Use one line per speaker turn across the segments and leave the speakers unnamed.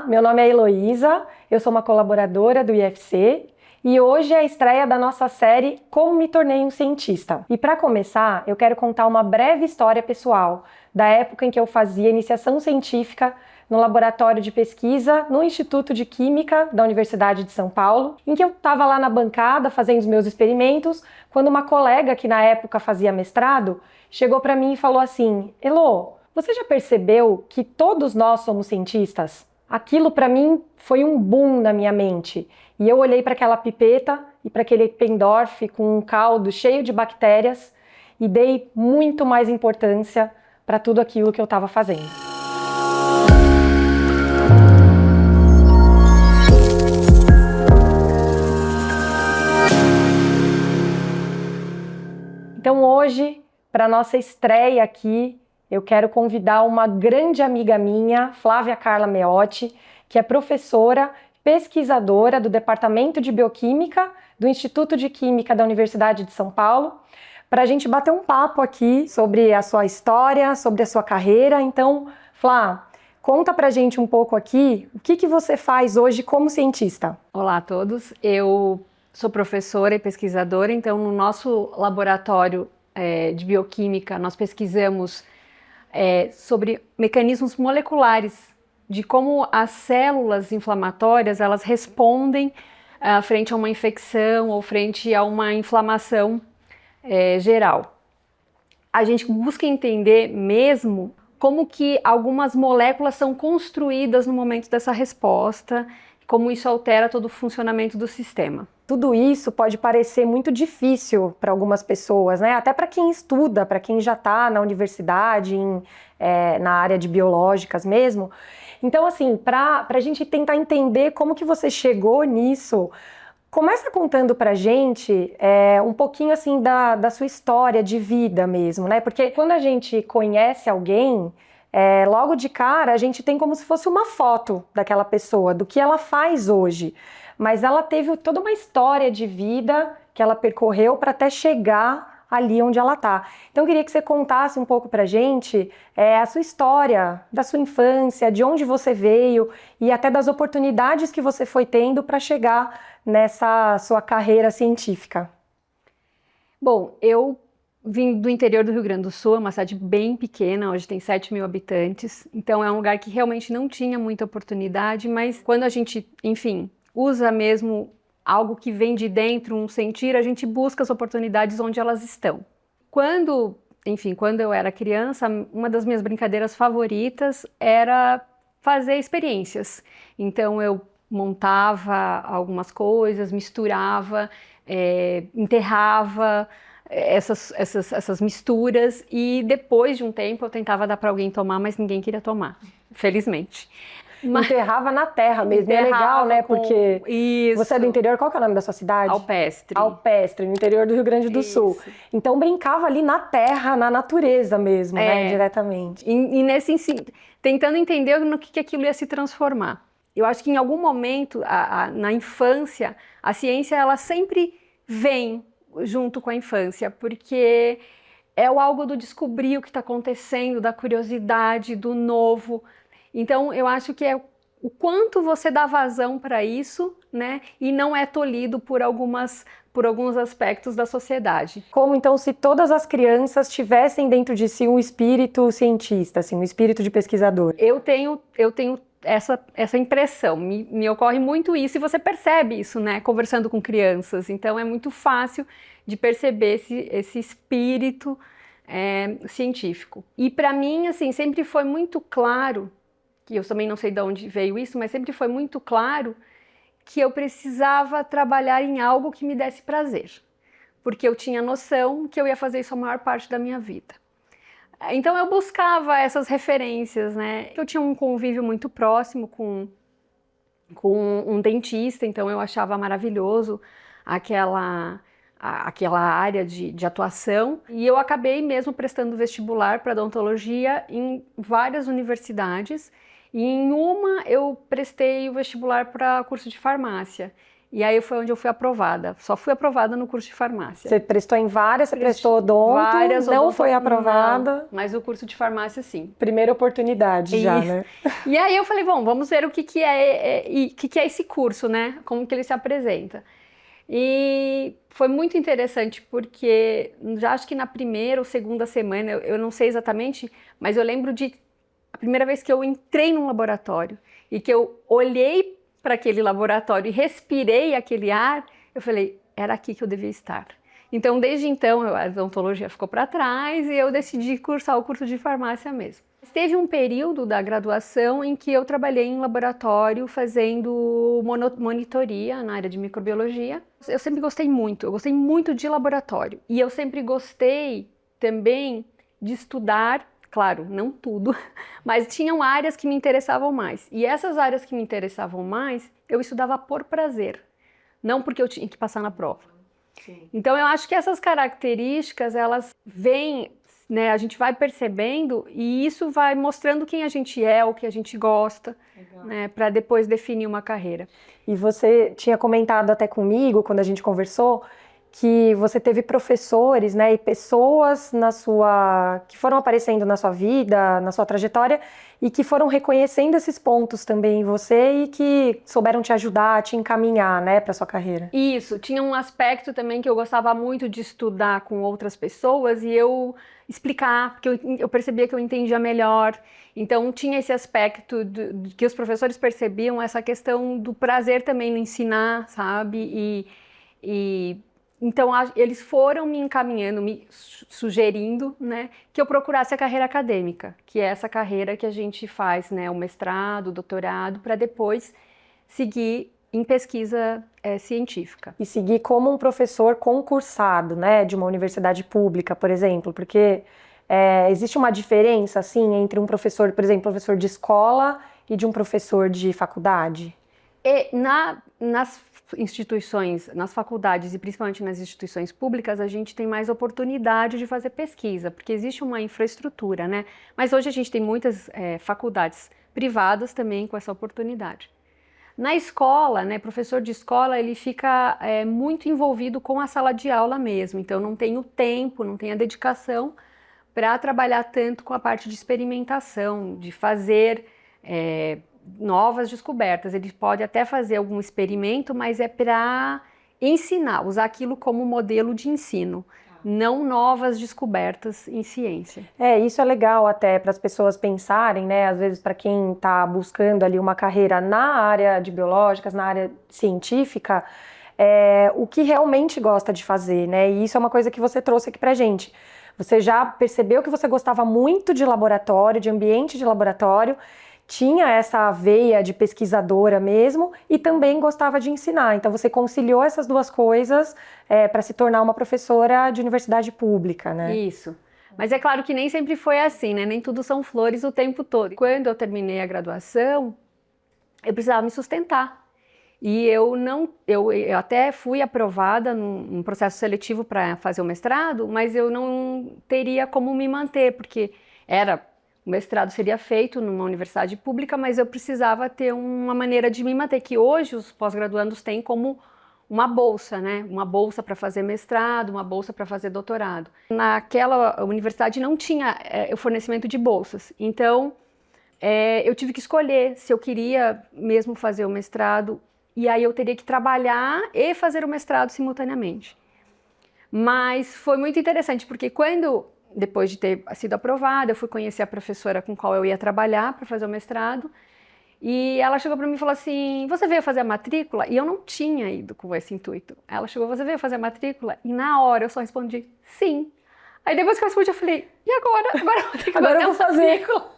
meu nome é Heloísa, eu sou uma colaboradora do IFC e hoje é a estreia da nossa série Como Me Tornei um Cientista. E para começar, eu quero contar uma breve história pessoal da época em que eu fazia iniciação científica no laboratório de pesquisa no Instituto de Química da Universidade de São Paulo, em que eu estava lá na bancada fazendo os meus experimentos, quando uma colega que na época fazia mestrado chegou para mim e falou assim: Elo, você já percebeu que todos nós somos cientistas? Aquilo para mim foi um boom na minha mente. E eu olhei para aquela pipeta e para aquele Eppendorf com um caldo cheio de bactérias e dei muito mais importância para tudo aquilo que eu estava fazendo. Então hoje, para nossa estreia aqui, eu quero convidar uma grande amiga minha, Flávia Carla Meotti, que é professora, pesquisadora do Departamento de Bioquímica do Instituto de Química da Universidade de São Paulo, para a gente bater um papo aqui sobre a sua história, sobre a sua carreira. Então, Flá, conta pra gente um pouco aqui o que você faz hoje como cientista.
Olá a todos, eu sou professora e pesquisadora, então no nosso laboratório de bioquímica nós pesquisamos sobre mecanismos moleculares de como as células inflamatórias elas respondem frente a uma infecção ou frente a uma inflamação geral. A gente busca entender mesmo como que algumas moléculas são construídas no momento dessa resposta, como isso altera todo o funcionamento do sistema.
Tudo isso pode parecer muito difícil para algumas pessoas, né? Até para quem estuda, para quem já está na universidade, na área de biológicas mesmo. Então, assim, para a gente tentar entender como que você chegou nisso, começa contando pra gente um pouquinho assim da sua história de vida mesmo, né? Porque quando a gente conhece alguém, logo de cara a gente tem como se fosse uma foto daquela pessoa, do que ela faz hoje. Mas ela teve toda uma história de vida que ela percorreu para até chegar ali onde ela está. Então eu queria que você contasse um pouco pra gente a sua história, da sua infância, de onde você veio e até das oportunidades que você foi tendo para chegar nessa sua carreira científica.
Bom, eu vim do interior do Rio Grande do Sul, é uma cidade bem pequena, hoje tem 7.000 habitantes, então é um lugar que realmente não tinha muita oportunidade, mas quando a gente, enfim, usa mesmo algo que vem de dentro, um sentir, a gente busca as oportunidades onde elas estão. Quando eu era criança, uma das minhas brincadeiras favoritas era fazer experiências. Então eu montava algumas coisas, misturava, enterrava essas misturas e depois de um tempo eu tentava dar para alguém tomar, mas ninguém queria tomar, felizmente.
Enterrava na terra mesmo, é legal, né? Porque
isso.
Você é do interior, qual que é o nome da sua cidade?
Alpestre.
Alpestre, no interior do Rio Grande do Sul. Então brincava ali na terra, na natureza mesmo, né? Diretamente.
E tentando entender no que aquilo ia se transformar. Eu acho que em algum momento, na infância, a ciência ela sempre vem junto com a infância, porque é algo do descobrir o que está acontecendo, da curiosidade, do novo. Então, eu acho que é o quanto você dá vazão para isso, né? E não é tolhido por alguns aspectos da sociedade.
Como então se todas as crianças tivessem dentro de si um espírito cientista, assim, um espírito de pesquisador?
Eu tenho essa impressão, me ocorre muito isso, e você percebe isso, né? Conversando com crianças. Então, é muito fácil de perceber esse espírito científico. E para mim, assim, sempre foi muito claro, que eu também não sei de onde veio isso, mas sempre foi muito claro que eu precisava trabalhar em algo que me desse prazer, porque eu tinha noção que eu ia fazer isso a maior parte da minha vida. Então eu buscava essas referências, né? Eu tinha um convívio muito próximo com um dentista, então eu achava maravilhoso aquela área de atuação, e eu acabei mesmo prestando vestibular para odontologia em várias universidades, e em uma eu prestei o vestibular para curso de farmácia. E aí foi onde eu fui aprovada. Só fui aprovada no curso de farmácia.
Você prestou em várias, você prestou odonto,
várias,
não foi aprovada.
Não, mas o curso de farmácia, sim.
Primeira oportunidade já, né?
E aí eu falei, bom, vamos ver o que é esse curso, né? Como que ele se apresenta. E foi muito interessante porque já acho que na primeira ou segunda semana, eu não sei exatamente, mas eu lembro de a primeira vez que eu entrei num laboratório e que eu olhei para aquele laboratório e respirei aquele ar, eu falei, era aqui que eu devia estar. Então, desde então, a odontologia ficou para trás e eu decidi cursar o curso de farmácia mesmo. Teve um período da graduação em que eu trabalhei em laboratório fazendo monitoria na área de microbiologia. Eu sempre gostei muito, eu gostei muito de laboratório. E eu sempre gostei também de estudar, claro, não tudo, mas tinham áreas que me interessavam mais. E essas áreas que me interessavam mais, eu estudava por prazer, não porque eu tinha que passar na prova. Sim. Então eu acho que essas características, elas vêm, né, a gente vai percebendo e isso vai mostrando quem a gente é, o que a gente gosta, né, para depois definir uma carreira.
E você tinha comentado até comigo, quando a gente conversou, que você teve professores, né, e pessoas que foram aparecendo na sua vida, na sua trajetória, e que foram reconhecendo esses pontos também em você e que souberam te ajudar, te encaminhar, né, para sua carreira.
Isso, tinha um aspecto também que eu gostava muito de estudar com outras pessoas e eu explicar, porque eu percebia que eu entendia melhor. Então tinha esse aspecto que os professores percebiam, essa questão do prazer também no ensinar, sabe? Então, eles foram me encaminhando, me sugerindo, né, que eu procurasse a carreira acadêmica, que é essa carreira que a gente faz, né, o mestrado, o doutorado, para depois seguir em pesquisa científica.
E seguir como um professor concursado, né, de uma universidade pública, por exemplo, porque existe uma diferença, assim, entre um professor, por exemplo, professor de escola e de um professor de faculdade?
Nas instituições, nas faculdades e principalmente nas instituições públicas, a gente tem mais oportunidade de fazer pesquisa, porque existe uma infraestrutura, né? Mas hoje a gente tem muitas faculdades privadas também com essa oportunidade. Na escola, né, professor de escola, ele fica muito envolvido com a sala de aula mesmo, então não tem o tempo, não tem a dedicação para trabalhar tanto com a parte de experimentação, de fazer novas descobertas. Ele pode até fazer algum experimento, mas é para ensinar, usar aquilo como modelo de ensino, não novas descobertas em ciência.
Isso é legal até para as pessoas pensarem, né? Às vezes para quem está buscando ali uma carreira na área de biológicas, na área científica, o que realmente gosta de fazer, né? E isso é uma coisa que você trouxe aqui pra gente. Você já percebeu que você gostava muito de laboratório, de ambiente de laboratório, tinha essa veia de pesquisadora mesmo e também gostava de ensinar. Então você conciliou essas duas coisas para se tornar uma professora de universidade pública, né?
Isso. Mas é claro que nem sempre foi assim, né? Nem tudo são flores o tempo todo. Quando eu terminei a graduação, eu precisava me sustentar. E eu até fui aprovada num processo seletivo para fazer o mestrado, mas eu não teria como me manter, porque o mestrado seria feito numa universidade pública, mas eu precisava ter uma maneira de me manter, que hoje os pós-graduandos têm como uma bolsa, né? Uma bolsa para fazer mestrado, uma bolsa para fazer doutorado. Naquela universidade não tinha o fornecimento de bolsas, então eu tive que escolher se eu queria mesmo fazer o mestrado, e aí eu teria que trabalhar e fazer o mestrado simultaneamente. Mas foi muito interessante, porque depois de ter sido aprovada, eu fui conhecer a professora com qual eu ia trabalhar para fazer o mestrado, e ela chegou para mim e falou assim, você veio fazer a matrícula? E eu não tinha ido com esse intuito. Ela chegou, você veio fazer a matrícula? E na hora eu só respondi, sim. Aí depois que eu respondi, eu falei, e agora? Agora eu vou ter que fazer a matrícula.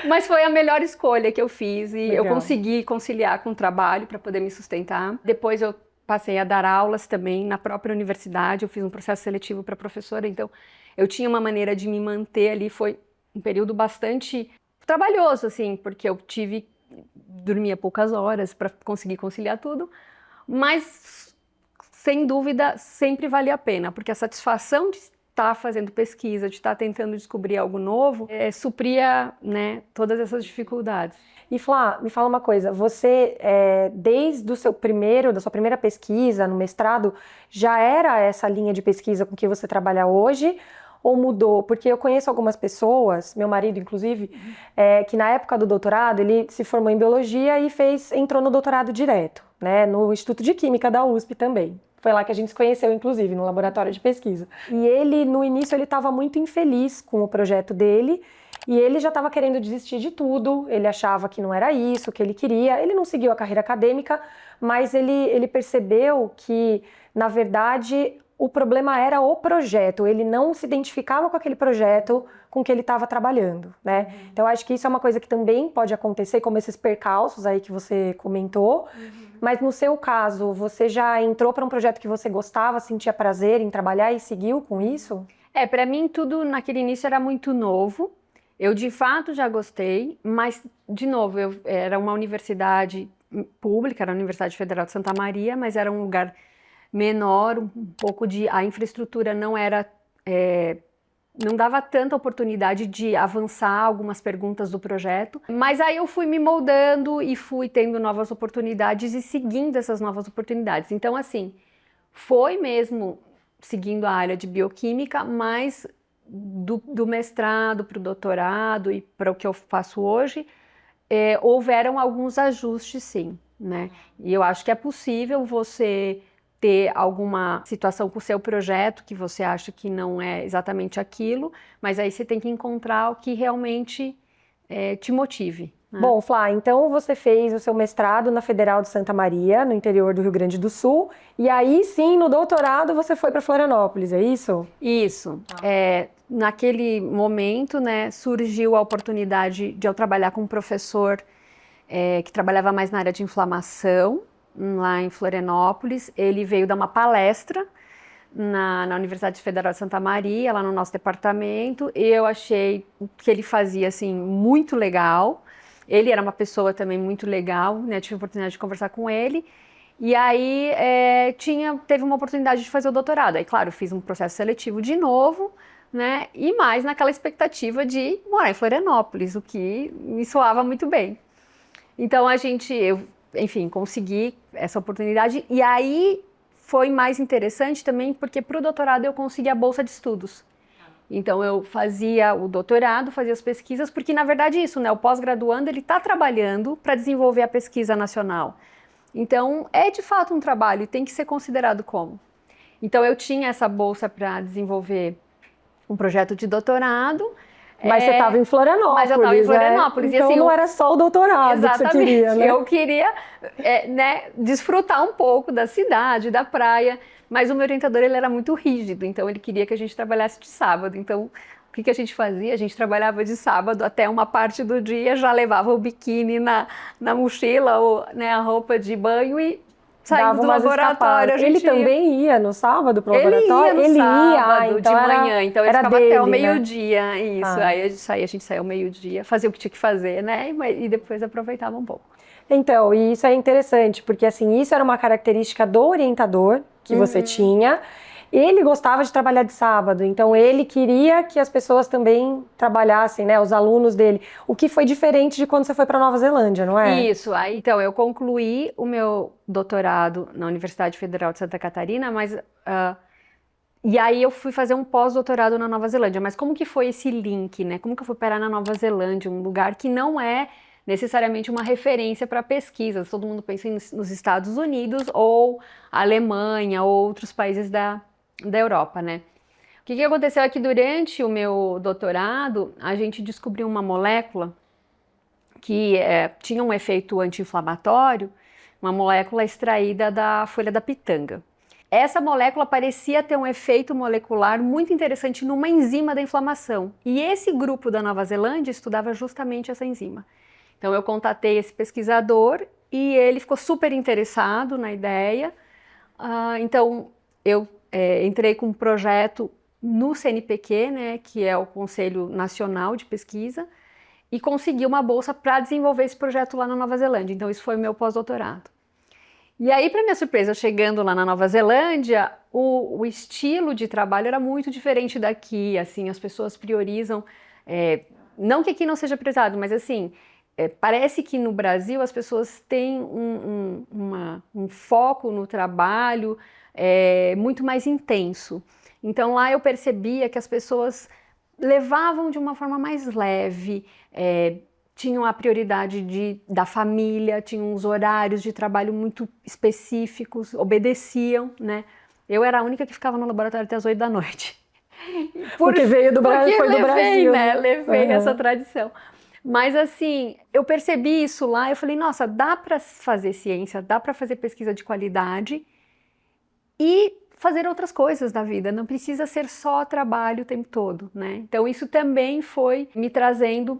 Mas foi a melhor escolha que eu fiz e
Legal.
Eu consegui conciliar com o trabalho para poder me sustentar. Depois eu passei a dar aulas também na própria universidade, eu fiz um processo seletivo para professora, então eu tinha uma maneira de me manter ali, foi um período bastante trabalhoso, assim, porque eu dormia poucas horas para conseguir conciliar tudo, mas sem dúvida sempre valia a pena, porque a satisfação de estar fazendo pesquisa, de estar tentando descobrir algo novo, supria, né, todas essas dificuldades.
E Flá, me fala uma coisa, você, desde da sua primeira pesquisa no mestrado, já era essa linha de pesquisa com que você trabalha hoje, ou mudou? Porque eu conheço algumas pessoas, meu marido inclusive, que na época do doutorado, ele se formou em biologia e entrou no doutorado direto, né, no Instituto de Química da USP também. Foi lá que a gente se conheceu, inclusive, no laboratório de pesquisa. E ele, no início, ele estava muito infeliz com o projeto dele, e ele já estava querendo desistir de tudo, ele achava que não era isso que ele queria, ele não seguiu a carreira acadêmica, mas ele percebeu que, na verdade, o problema era o projeto, ele não se identificava com aquele projeto com que ele estava trabalhando, né? Então, acho que isso é uma coisa que também pode acontecer, como esses percalços aí que você comentou, mas no seu caso, você já entrou para um projeto que você gostava, sentia prazer em trabalhar e seguiu com isso?
Para mim tudo naquele início era muito novo. Eu de fato já gostei, mas de novo, era uma universidade pública, era a Universidade Federal de Santa Maria, mas era um lugar menor, um pouco a infraestrutura não era, não dava tanta oportunidade de avançar algumas perguntas do projeto, mas aí eu fui me moldando e fui tendo novas oportunidades e seguindo essas novas oportunidades. Então, assim, foi mesmo seguindo a área de bioquímica, mas do mestrado para o doutorado e para o que eu faço hoje, houveram alguns ajustes, sim, né? E eu acho que é possível você ter alguma situação com o seu projeto que você acha que não é exatamente aquilo, mas aí você tem que encontrar o que realmente te motive. Né?
Bom, Flá, então você fez o seu mestrado na Federal de Santa Maria, no interior do Rio Grande do Sul, e aí sim, no doutorado, você foi para Florianópolis, é isso?
Isso. Naquele momento, né, surgiu a oportunidade de eu trabalhar com um professor que trabalhava mais na área de inflamação, lá em Florianópolis. Ele veio dar uma palestra na Universidade Federal de Santa Maria, lá no nosso departamento, e eu achei o que ele fazia, assim, muito legal. Ele era uma pessoa também muito legal, né? Tive a oportunidade de conversar com ele, e aí teve uma oportunidade de fazer o doutorado. Aí, claro, fiz um processo seletivo de novo, né? E mais naquela expectativa de morar em Florianópolis, o que me soava muito bem. Então, enfim, consegui essa oportunidade, e aí foi mais interessante também porque para o doutorado eu consegui a bolsa de estudos. Então eu fazia o doutorado, fazia as pesquisas, porque na verdade isso, né, o pós-graduando ele está trabalhando para desenvolver a pesquisa nacional. Então é de fato um trabalho e tem que ser considerado como. Então eu tinha essa bolsa para desenvolver um projeto de doutorado.
Mas você estava em Florianópolis.
Mas eu estava em Florianópolis.
Então, e assim, não era só o doutorado que você queria, né?
Eu queria desfrutar um pouco da cidade, da praia, mas o meu orientador ele era muito rígido, então ele queria que a gente trabalhasse de sábado. Então, o que a gente fazia? A gente trabalhava de sábado até uma parte do dia, já levava o biquíni na mochila, ou, né, a roupa de banho e saindo do laboratório.
Ele também ia no sábado pro laboratório?
Ele ia no sábado,
então
de manhã, então ele ficava
dele,
até o
né?
meio-dia, isso. Aí a gente saía ao meio-dia, fazia o que tinha que fazer, né? E depois aproveitava um pouco.
Então, e isso é interessante, porque assim, isso era uma característica do orientador que você tinha. Ele gostava de trabalhar de sábado, então ele queria que as pessoas também trabalhassem, né, os alunos dele, o que foi diferente de quando você foi para Nova Zelândia, não é?
Isso, aí então eu concluí o meu doutorado na Universidade Federal de Santa Catarina, mas e aí eu fui fazer um pós-doutorado na Nova Zelândia, mas como que foi esse link, né? Como que eu fui parar na Nova Zelândia, um lugar que não é necessariamente uma referência para pesquisas, todo mundo pensa nos Estados Unidos ou Alemanha ou outros países da Europa, né? O que aconteceu é que durante o meu doutorado, a gente descobriu uma molécula que tinha um efeito anti-inflamatório, uma molécula extraída da folha da pitanga. Essa molécula parecia ter um efeito molecular muito interessante numa enzima da inflamação, e esse grupo da Nova Zelândia estudava justamente essa enzima. Então eu contatei esse pesquisador e ele ficou super interessado na ideia, então eu entrei com um projeto no CNPq, né, que é o Conselho Nacional de Pesquisa, e consegui uma bolsa para desenvolver esse projeto lá na Nova Zelândia. Então isso foi o meu pós-doutorado. E aí, para minha surpresa, chegando lá na Nova Zelândia, o estilo de trabalho era muito diferente daqui, assim, as pessoas priorizam, não que aqui não seja priorizado, mas assim, parece que no Brasil as pessoas têm um foco no trabalho muito mais intenso. Então lá eu percebia que as pessoas levavam de uma forma mais leve, tinham a prioridade da família, tinham uns horários de trabalho muito específicos, obedeciam, né? Eu era a única que ficava no laboratório até as 8 da noite.
Porque veio do Brasil, foi do Brasil.
Né? Levei essa tradição. Mas assim, eu percebi isso lá, eu falei, nossa, dá para fazer ciência, dá para fazer pesquisa de qualidade e fazer outras coisas da vida, não precisa ser só trabalho o tempo todo, né? Então isso também foi me trazendo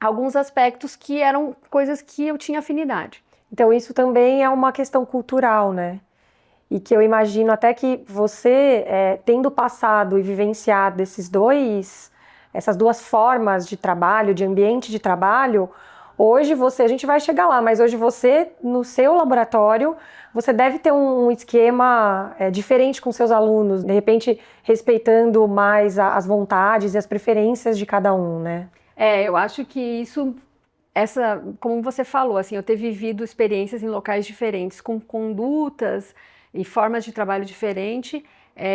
alguns aspectos que eram coisas que eu tinha afinidade.
Então isso também é uma questão cultural, né? E que eu imagino até que você, tendo passado e vivenciado essas duas formas de trabalho, de ambiente de trabalho, hoje a gente vai chegar lá, mas hoje você, no seu laboratório, você deve ter um esquema diferente com seus alunos, de repente respeitando mais as vontades e as preferências de cada um, né?
Eu acho que isso, como você falou, assim, eu ter vivido experiências em locais diferentes, com condutas e formas de trabalho diferentes,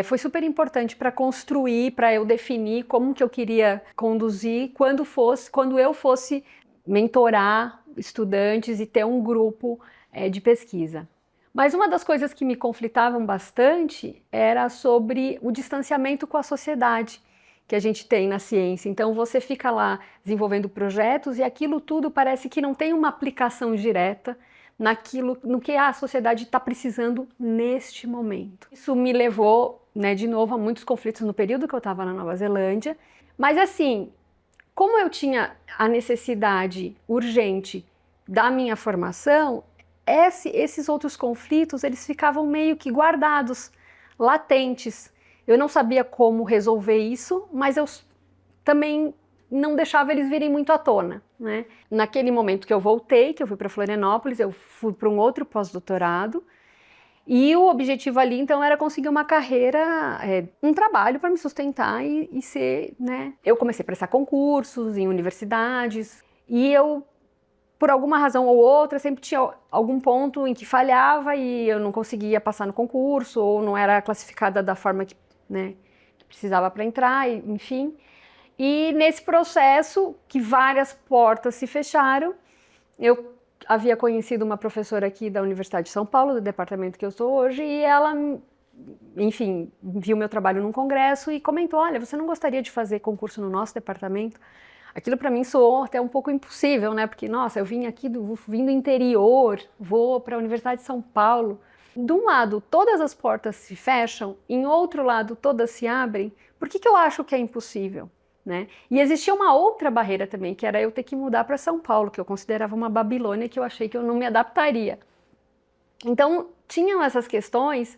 foi super importante para construir, para eu definir como que eu queria conduzir quando eu fosse mentorar estudantes e ter um grupo de pesquisa. Mas uma das coisas que me conflitavam bastante era sobre o distanciamento com a sociedade que a gente tem na ciência. Então você fica lá desenvolvendo projetos e aquilo tudo parece que não tem uma aplicação direta no que a sociedade está precisando neste momento. Isso me levou, né, de novo, a muitos conflitos no período que eu estava na Nova Zelândia. Mas assim, como eu tinha a necessidade urgente da minha formação, esses outros conflitos, eles ficavam meio que guardados, latentes. Eu não sabia como resolver isso, mas eu também não deixava eles virem muito à tona, né? Naquele momento que eu voltei, que eu fui para Florianópolis, eu fui para um outro pós-doutorado, e o objetivo ali, então, era conseguir uma carreira, um trabalho para me sustentar e ser, né? Eu comecei a prestar concursos em universidades, e eu, por alguma razão ou outra, sempre tinha algum ponto em que falhava e eu não conseguia passar no concurso, ou não era classificada da forma que, né, que precisava para entrar, enfim. E nesse processo, que várias portas se fecharam, eu havia conhecido uma professora aqui da Universidade de São Paulo, do departamento que eu estou hoje, e ela, enfim, viu meu trabalho num congresso e comentou, olha, você não gostaria de fazer concurso no nosso departamento? Aquilo para mim soou até um pouco impossível, né? Porque, nossa, eu vim do interior, vou para a Universidade de São Paulo. De um lado, todas as portas se fecham, em outro lado, todas se abrem. Por que eu acho que é impossível? Né? E existia uma outra barreira também, que era eu ter que mudar para São Paulo, que eu considerava uma Babilônia, que eu achei que eu não me adaptaria. Então, tinham essas questões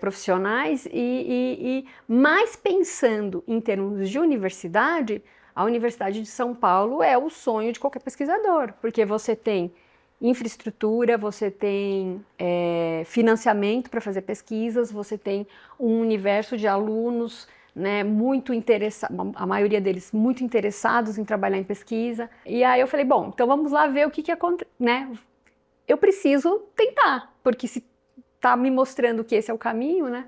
profissionais e mais pensando em termos de universidade, a Universidade de São Paulo é o sonho de qualquer pesquisador, porque você tem infraestrutura, você tem financiamento para fazer pesquisas, você tem um universo de alunos, né, muito interessados, a maioria deles muito interessados em trabalhar em pesquisa. E aí eu falei, bom, então vamos lá ver o que acontece, né? Eu preciso tentar, porque se está me mostrando que esse é o caminho, né?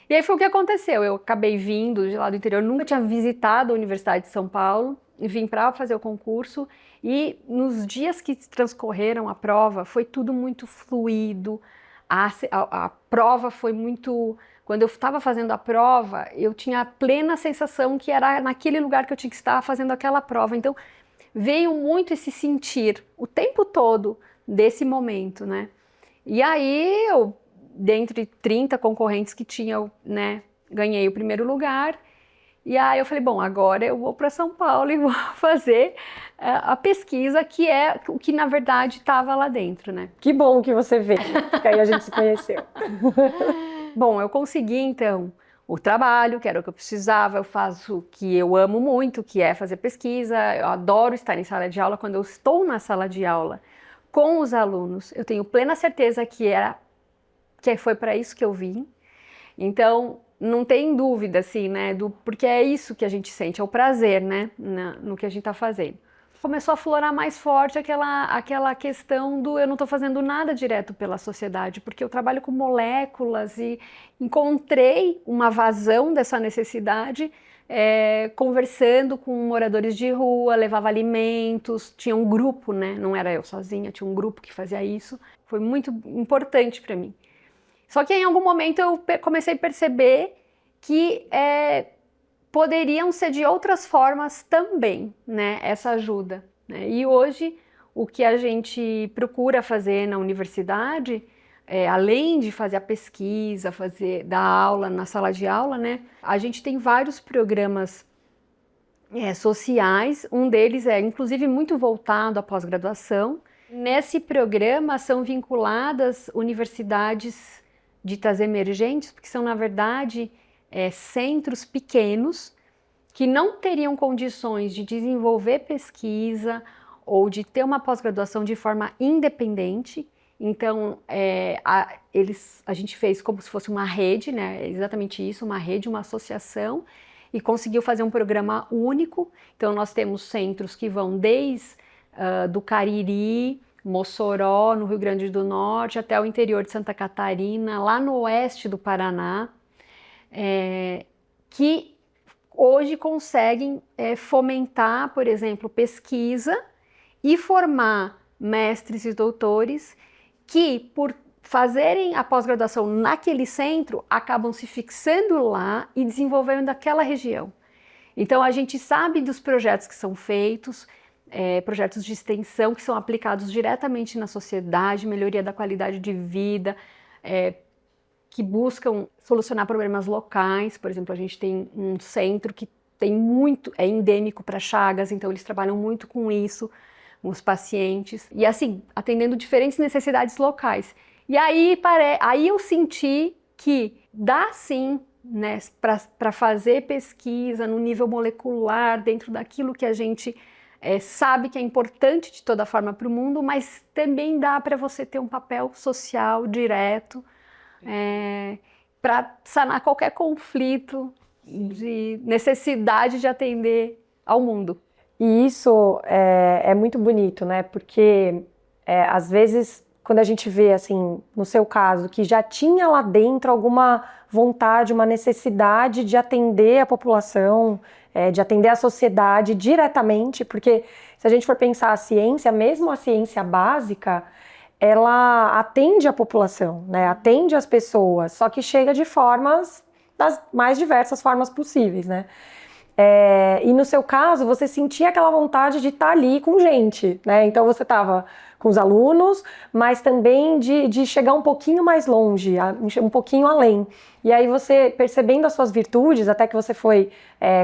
E aí foi o que aconteceu, eu acabei vindo de lá do interior, nunca tinha visitado a Universidade de São Paulo, vim para fazer o concurso e nos dias que transcorreram a prova foi tudo muito fluido, a prova foi muito... Quando eu estava fazendo a prova, eu tinha a plena sensação que era naquele lugar que eu tinha que estar fazendo aquela prova. Então, veio muito esse sentir o tempo todo desse momento, né? E aí, eu, dentre 30 concorrentes que tinham, né, ganhei o primeiro lugar. E aí eu falei, bom, agora eu vou para São Paulo e vou fazer a pesquisa, que é o que, na verdade, estava lá dentro, né?
Que bom que você veio, que aí a gente se conheceu.
Bom, eu consegui, então, o trabalho, que era o que eu precisava, eu faço o que eu amo muito, que é fazer pesquisa, eu adoro estar em sala de aula. Quando eu estou na sala de aula com os alunos, eu tenho plena certeza que foi para isso que eu vim. Então, não tem dúvida, assim, né, porque é isso que a gente sente, é o prazer, né, no que a gente está fazendo. começou a florar mais forte aquela questão do eu não estou fazendo nada direto pela sociedade, porque eu trabalho com moléculas e encontrei uma vazão dessa necessidade conversando com moradores de rua, levava alimentos, tinha um grupo, né? Não era eu sozinha, tinha um grupo que fazia isso. Foi muito importante para mim. Só que em algum momento eu comecei a perceber que poderiam ser de outras formas também, né, essa ajuda, né? E hoje o que a gente procura fazer na universidade, além de fazer a pesquisa, dar aula na sala de aula, né, a gente tem vários programas sociais, um deles é inclusive muito voltado à pós-graduação. Nesse programa são vinculadas universidades ditas emergentes, porque são na verdade centros pequenos que não teriam condições de desenvolver pesquisa ou de ter uma pós-graduação de forma independente. Então, a gente fez como se fosse uma rede, né? Exatamente isso, uma rede, uma associação, e conseguiu fazer um programa único. Então, nós temos centros que vão desde do Cariri, Mossoró, no Rio Grande do Norte, até o interior de Santa Catarina, lá no oeste do Paraná, que hoje conseguem fomentar, por exemplo, pesquisa e formar mestres e doutores que, por fazerem a pós-graduação naquele centro, acabam se fixando lá e desenvolvendo aquela região. Então, a gente sabe dos projetos que são feitos, projetos de extensão que são aplicados diretamente na sociedade, melhoria da qualidade de vida, que buscam solucionar problemas locais. Por exemplo, a gente tem um centro que é endêmico para Chagas, então eles trabalham muito com isso, com os pacientes, e assim, atendendo diferentes necessidades locais. E aí eu senti que dá sim, né, para fazer pesquisa no nível molecular, dentro daquilo que a gente sabe que é importante de toda forma para o mundo, mas também dá para você ter um papel social direto, para sanar qualquer conflito de necessidade de atender ao mundo.
E isso é muito bonito, né? Porque às vezes, quando a gente vê, assim, no seu caso, que já tinha lá dentro alguma vontade, uma necessidade de atender a população, de atender a sociedade diretamente, porque se a gente for pensar a ciência, mesmo a ciência básica, ela atende a população, né? Atende as pessoas, só que chega de das mais diversas formas possíveis, né? E no seu caso, você sentia aquela vontade de estar ali com gente, né? Então você estava com os alunos, mas também de chegar um pouquinho mais longe, um pouquinho além. E aí você, percebendo as suas virtudes, até que você foi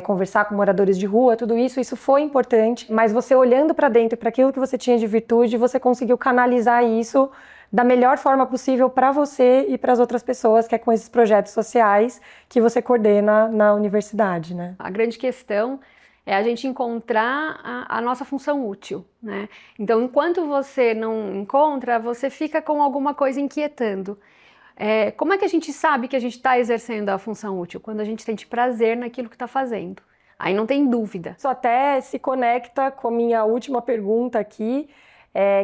conversar com moradores de rua, tudo isso foi importante, mas você olhando para dentro, para aquilo que você tinha de virtude, você conseguiu canalizar isso da melhor forma possível para você e para as outras pessoas, que é com esses projetos sociais que você coordena na universidade, né?
A grande questão é a gente encontrar a nossa função útil, né? Então, enquanto você não encontra, você fica com alguma coisa inquietando. Como é que a gente sabe que a gente está exercendo a função útil? Quando a gente sente prazer naquilo que está fazendo. Aí não tem dúvida.
Isso até se conecta com a minha última pergunta aqui,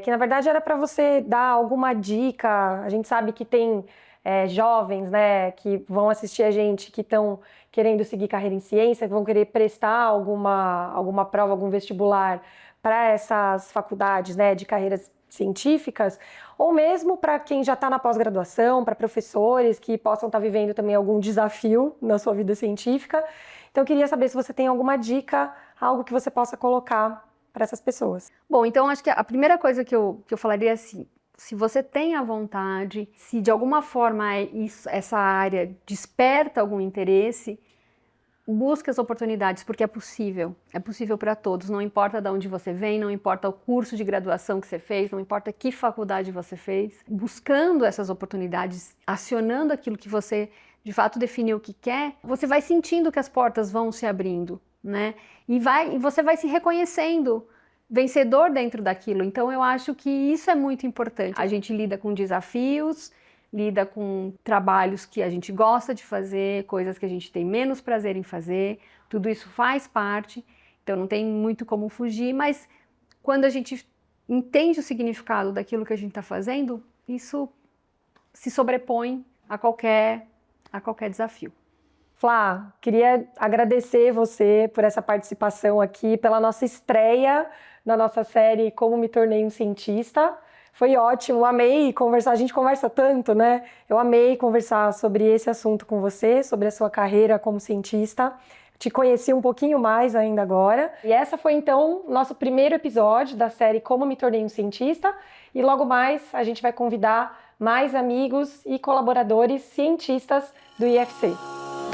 que na verdade era para você dar alguma dica. A gente sabe que tem jovens, né, que vão assistir a gente, que estão querendo seguir carreira em ciência, que vão querer prestar alguma prova, algum vestibular para essas faculdades, né, de carreiras científicas, ou mesmo para quem já está na pós-graduação, para professores que possam estar vivendo também algum desafio na sua vida científica. Então eu queria saber se você tem alguma dica, algo que você possa colocar para essas pessoas.
Bom, então acho que a primeira coisa que eu falaria é assim: se você tem a vontade, se de alguma forma essa área desperta algum interesse, busque as oportunidades, porque é possível para todos, não importa de onde você vem, não importa o curso de graduação que você fez, não importa que faculdade você fez, buscando essas oportunidades, acionando aquilo que você de fato definiu que quer, você vai sentindo que as portas vão se abrindo, né? E você vai se reconhecendo vencedor dentro daquilo. Então eu acho que isso é muito importante. A gente lida com desafios, lida com trabalhos que a gente gosta de fazer, coisas que a gente tem menos prazer em fazer, tudo isso faz parte, então não tem muito como fugir, mas quando a gente entende o significado daquilo que a gente está fazendo, isso se sobrepõe a qualquer desafio.
Flá, queria agradecer você por essa participação aqui, pela nossa estreia na nossa série Como Me Tornei um Cientista. Foi ótimo, amei conversar, a gente conversa tanto, né? Eu amei conversar sobre esse assunto com você, sobre a sua carreira como cientista. Te conheci um pouquinho mais ainda agora. E essa foi então nosso primeiro episódio da série Como Me Tornei um Cientista. E logo mais a gente vai convidar mais amigos e colaboradores cientistas do IFC.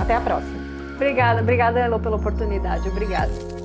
Até a próxima.
Obrigada, Elo, pela oportunidade. Obrigada.